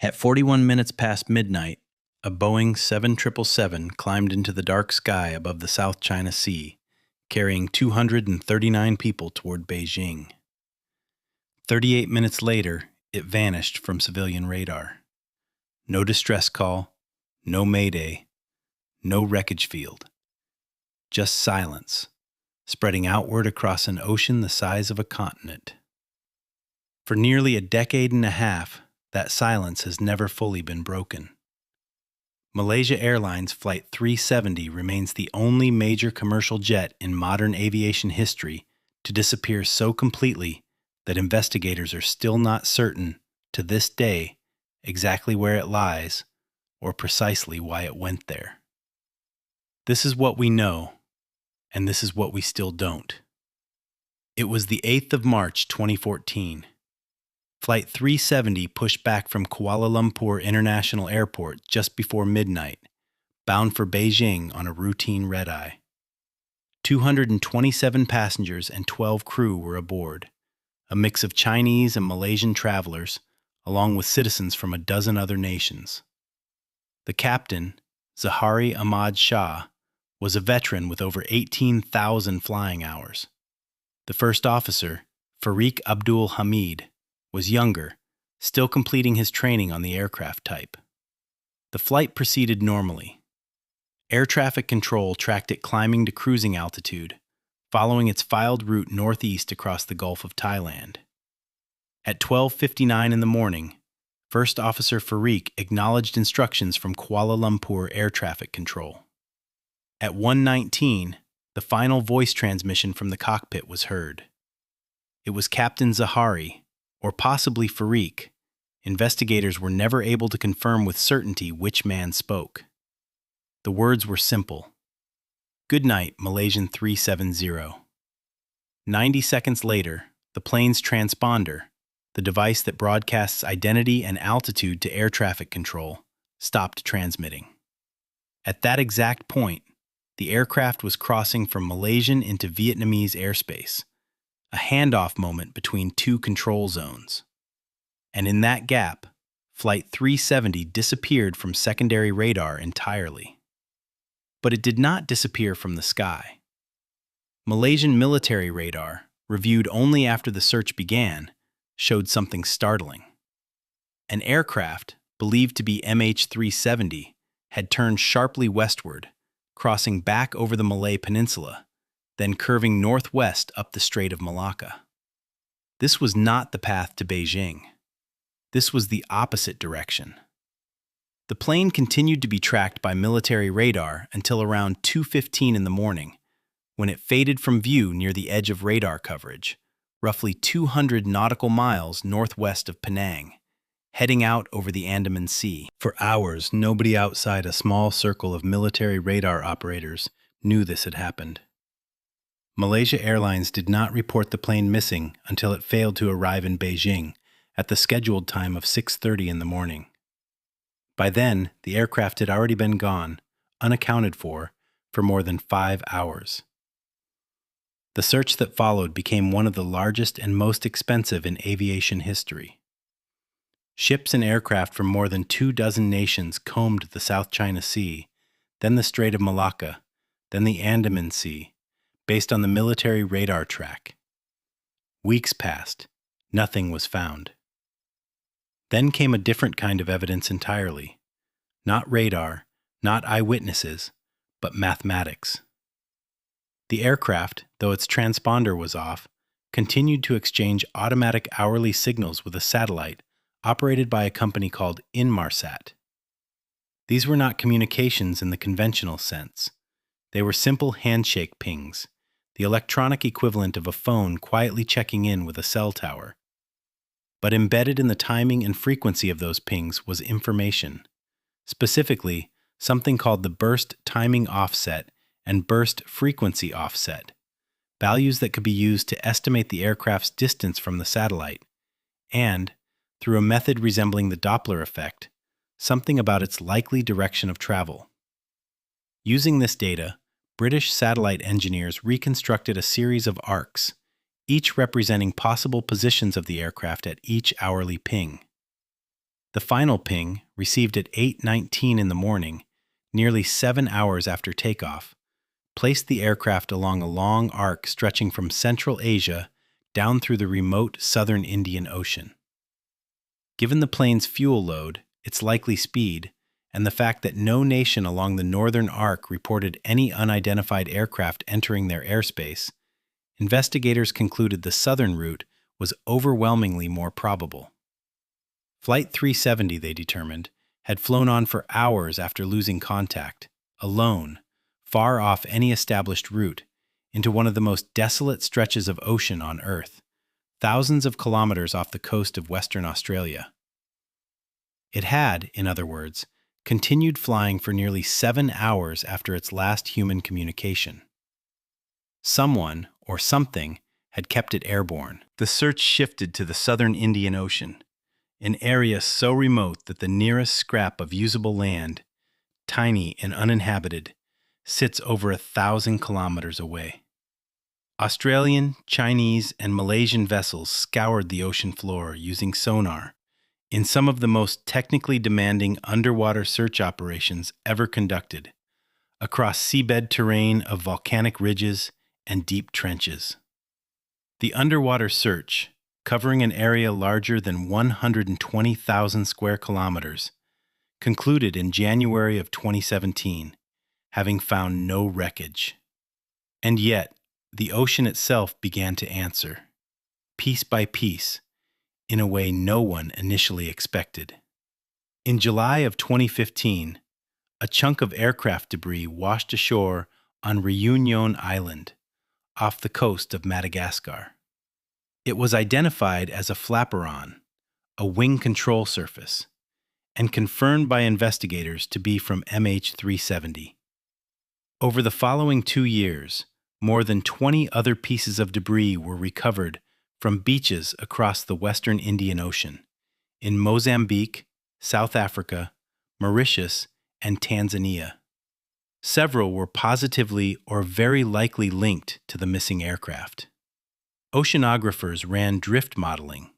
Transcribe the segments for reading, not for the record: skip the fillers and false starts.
At 41 minutes past midnight, a Boeing 777 climbed into the dark sky above the South China Sea, carrying 239 people toward Beijing. 38 minutes later, it vanished from civilian radar. No distress call, no mayday, no wreckage field. Just silence, spreading outward across an ocean the size of a continent. For nearly a decade and a half, that silence has never fully been broken. Malaysia Airlines Flight 370 remains the only major commercial jet in modern aviation history to disappear so completely that investigators are still not certain, to this day, exactly where it lies or precisely why it went there. This is what we know, and this is what we still don't. It was the 8th of March, 2014. Flight 370 pushed back from Kuala Lumpur International Airport just before midnight, bound for Beijing on a routine red-eye. 227 passengers and 12 crew were aboard, a mix of Chinese and Malaysian travelers, along with citizens from a dozen other nations. The captain, Zahari Ahmad Shah, was a veteran with over 18,000 flying hours. The first officer, Fariq Abdul Hamid, was younger, still completing his training on the aircraft type. The flight proceeded normally. Air traffic control tracked it climbing to cruising altitude, following its filed route northeast across the Gulf of Thailand. At 12:59 in the morning, First Officer Fariq acknowledged instructions from Kuala Lumpur Air Traffic Control. At 1:19, the final voice transmission from the cockpit was heard. It was Captain Zahari, or possibly Fariq. Investigators were never able to confirm with certainty which man spoke. The words were simple. "Good night, Malaysian 370. 90 seconds later, the plane's transponder, the device that broadcasts identity and altitude to air traffic control, stopped transmitting. At that exact point, the aircraft was crossing from Malaysian into Vietnamese airspace, a handoff moment between two control zones. And in that gap, Flight 370 disappeared from secondary radar entirely. But it did not disappear from the sky. Malaysian military radar, reviewed only after the search began, showed something startling. An aircraft, believed to be MH370, had turned sharply westward, crossing back over the Malay Peninsula, then curving northwest up the Strait of Malacca. This was not the path to Beijing. This was the opposite direction. The plane continued to be tracked by military radar until around 2:15 in the morning, when it faded from view near the edge of radar coverage, roughly 200 nautical miles northwest of Penang, heading out over the Andaman Sea. For hours, nobody outside a small circle of military radar operators knew this had happened. Malaysia Airlines did not report the plane missing until it failed to arrive in Beijing at the scheduled time of 6:30 in the morning. By then, the aircraft had already been gone, unaccounted for more than 5 hours. The search that followed became one of the largest and most expensive in aviation history. Ships and aircraft from more than 24 nations combed the South China Sea, then the Strait of Malacca, then the Andaman Sea, based on the military radar track. Weeks passed. Nothing was found. Then came a different kind of evidence entirely. Not radar, not eyewitnesses, but mathematics. The aircraft, though its transponder was off, continued to exchange automatic hourly signals with a satellite operated by a company called Inmarsat. These were not communications in the conventional sense. They were simple handshake pings, the electronic equivalent of a phone quietly checking in with a cell tower. But embedded in the timing and frequency of those pings was information, specifically something called the burst timing offset and burst frequency offset, values that could be used to estimate the aircraft's distance from the satellite, and, through a method resembling the Doppler effect, something about its likely direction of travel. Using this data, British satellite engineers reconstructed a series of arcs, each representing possible positions of the aircraft at each hourly ping. The final ping, received at 8:19 in the morning, nearly 7 hours after takeoff, placed the aircraft along a long arc stretching from Central Asia down through the remote southern Indian Ocean. Given the plane's fuel load, its likely speed, and the fact that no nation along the northern arc reported any unidentified aircraft entering their airspace, investigators concluded the southern route was overwhelmingly more probable. Flight 370, they determined, had flown on for hours after losing contact, alone, far off any established route, into one of the most desolate stretches of ocean on Earth, thousands of kilometers off the coast of Western Australia. It had, in other words, continued flying for nearly 7 hours after its last human communication. Someone, or something, had kept it airborne. The search shifted to the southern Indian Ocean, an area so remote that the nearest scrap of usable land, tiny and uninhabited, sits over 1,000 kilometers away. Australian, Chinese, and Malaysian vessels scoured the ocean floor using sonar in some of the most technically demanding underwater search operations ever conducted, across seabed terrain of volcanic ridges and deep trenches. The underwater search, covering an area larger than 120,000 square kilometers, concluded in January of 2017, having found no wreckage. And yet, the ocean itself began to answer, piece by piece, in a way no one initially expected. In July of 2015, a chunk of aircraft debris washed ashore on Reunion Island, off the coast of Madagascar. It was identified as a Flaperon, a wing control surface, and confirmed by investigators to be from MH370. Over the following 2 years, more than 20 other pieces of debris were recovered from beaches across the western Indian Ocean, in Mozambique, South Africa, Mauritius, and Tanzania. Several were positively or very likely linked to the missing aircraft. Oceanographers ran drift modeling,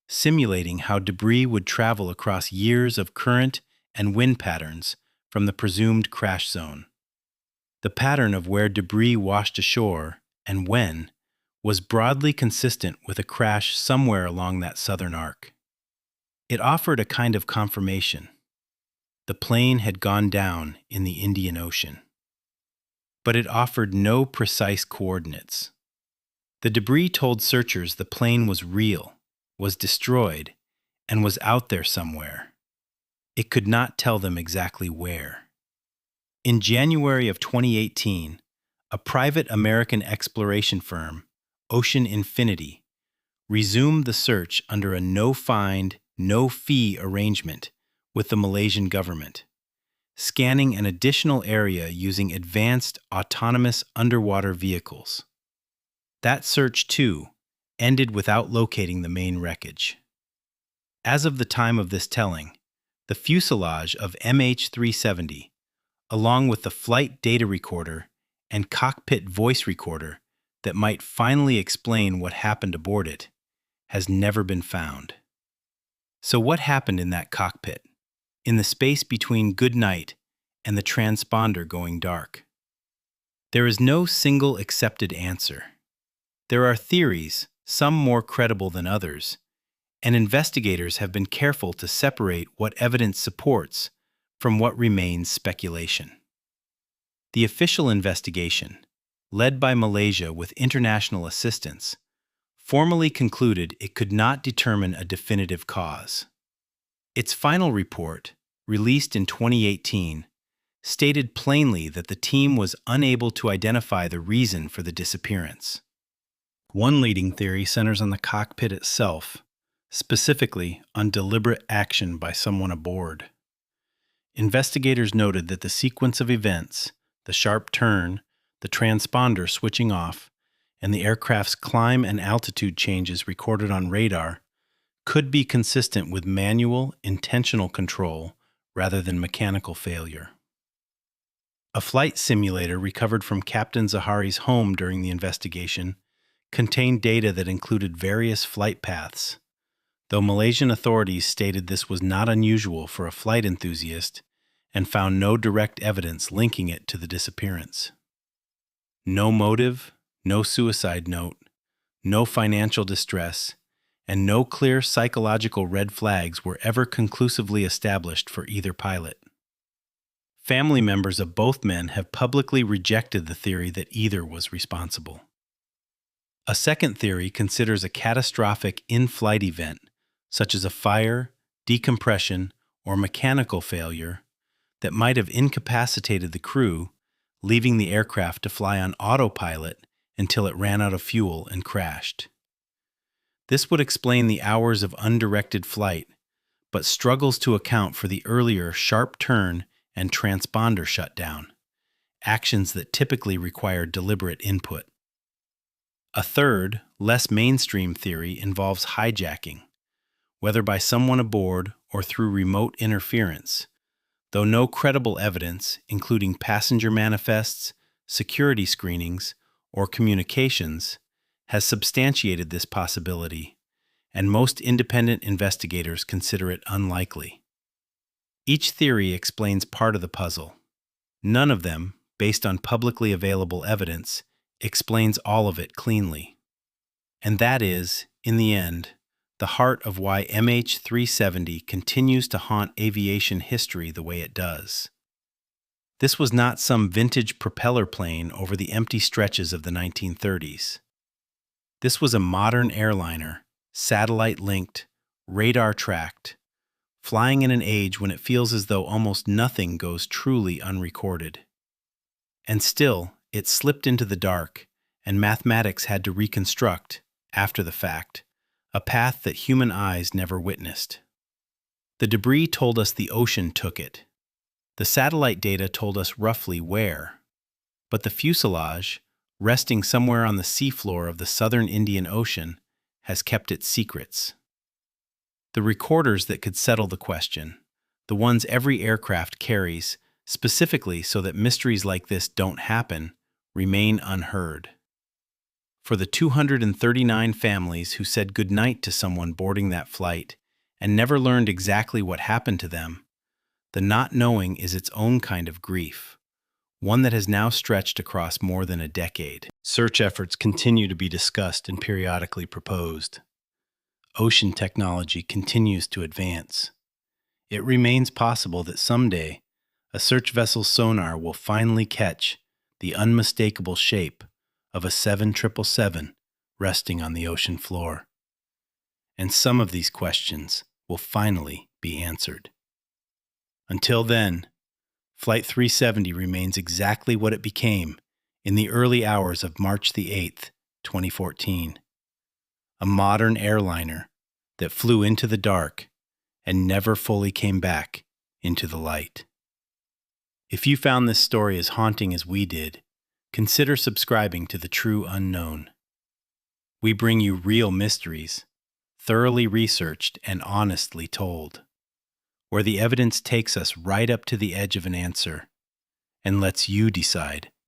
simulating how debris would travel across years of current and wind patterns from the presumed crash zone. The pattern of where debris washed ashore and when was broadly consistent with a crash somewhere along that southern arc. It offered a kind of confirmation. The plane had gone down in the Indian Ocean. But it offered no precise coordinates. The debris told searchers the plane was real, was destroyed, and was out there somewhere. It could not tell them exactly where. In January of 2018, a private American exploration firm, Ocean Infinity, resumed the search under a no-find, no-fee arrangement with the Malaysian government, scanning an additional area using advanced autonomous underwater vehicles. That search, too, ended without locating the main wreckage. As of the time of this telling, the fuselage of MH370, along with the flight data recorder and cockpit voice recorder that might finally explain what happened aboard it, has never been found. So what happened in that cockpit, in the space between good night and the transponder going dark? There is no single accepted answer. There are theories, some more credible than others, and investigators have been careful to separate what evidence supports from what remains speculation. The official investigation, led by Malaysia with international assistance, formally concluded it could not determine a definitive cause. Its final report, released in 2018, stated plainly that the team was unable to identify the reason for the disappearance. One leading theory centers on the cockpit itself, specifically on deliberate action by someone aboard. Investigators noted that the sequence of events, the sharp turn, the transponder switching off, and the aircraft's climb and altitude changes recorded on radar could be consistent with manual, intentional control rather than mechanical failure. A flight simulator recovered from Captain Zahari's home during the investigation contained data that included various flight paths, though Malaysian authorities stated this was not unusual for a flight enthusiast and found no direct evidence linking it to the disappearance. No motive, no suicide note, no financial distress, and no clear psychological red flags were ever conclusively established for either pilot. Family members of both men have publicly rejected the theory that either was responsible. A second theory considers a catastrophic in-flight event, such as a fire, decompression, or mechanical failure, that might have incapacitated the crew, leaving the aircraft to fly on autopilot until it ran out of fuel and crashed. This would explain the hours of undirected flight, but struggles to account for the earlier sharp turn and transponder shutdown, actions that typically require deliberate input. A third, less mainstream theory involves hijacking, whether by someone aboard or through remote interference, though no credible evidence, including passenger manifests, security screenings, or communications, has substantiated this possibility, and most independent investigators consider it unlikely. Each theory explains part of the puzzle. None of them, based on publicly available evidence, explains all of it cleanly. And that is, in the end, the heart of why MH370 continues to haunt aviation history the way it does. This was not some vintage propeller plane over the empty stretches of the 1930s. This was a modern airliner, satellite-linked, radar-tracked, flying in an age when it feels as though almost nothing goes truly unrecorded. And still, it slipped into the dark, and mathematics had to reconstruct, after the fact, a path that human eyes never witnessed. The debris told us the ocean took it. The satellite data told us roughly where. But the fuselage, resting somewhere on the seafloor of the southern Indian Ocean, has kept its secrets. The recorders that could settle the question, the ones every aircraft carries, specifically so that mysteries like this don't happen, remain unheard. For the 239 families who said goodnight to someone boarding that flight and never learned exactly what happened to them, the not knowing is its own kind of grief, one that has now stretched across more than a decade. Search efforts continue to be discussed and periodically proposed. Ocean technology continues to advance. It remains possible that someday a search vessel's sonar will finally catch the unmistakable shape of a 777 resting on the ocean floor. And some of these questions will finally be answered. Until then, Flight 370 remains exactly what it became in the early hours of March the 8th, 2014. A modern airliner that flew into the dark and never fully came back into the light. If you found this story as haunting as we did, consider subscribing to The True Unknown. We bring you real mysteries, thoroughly researched and honestly told, where the evidence takes us right up to the edge of an answer and lets you decide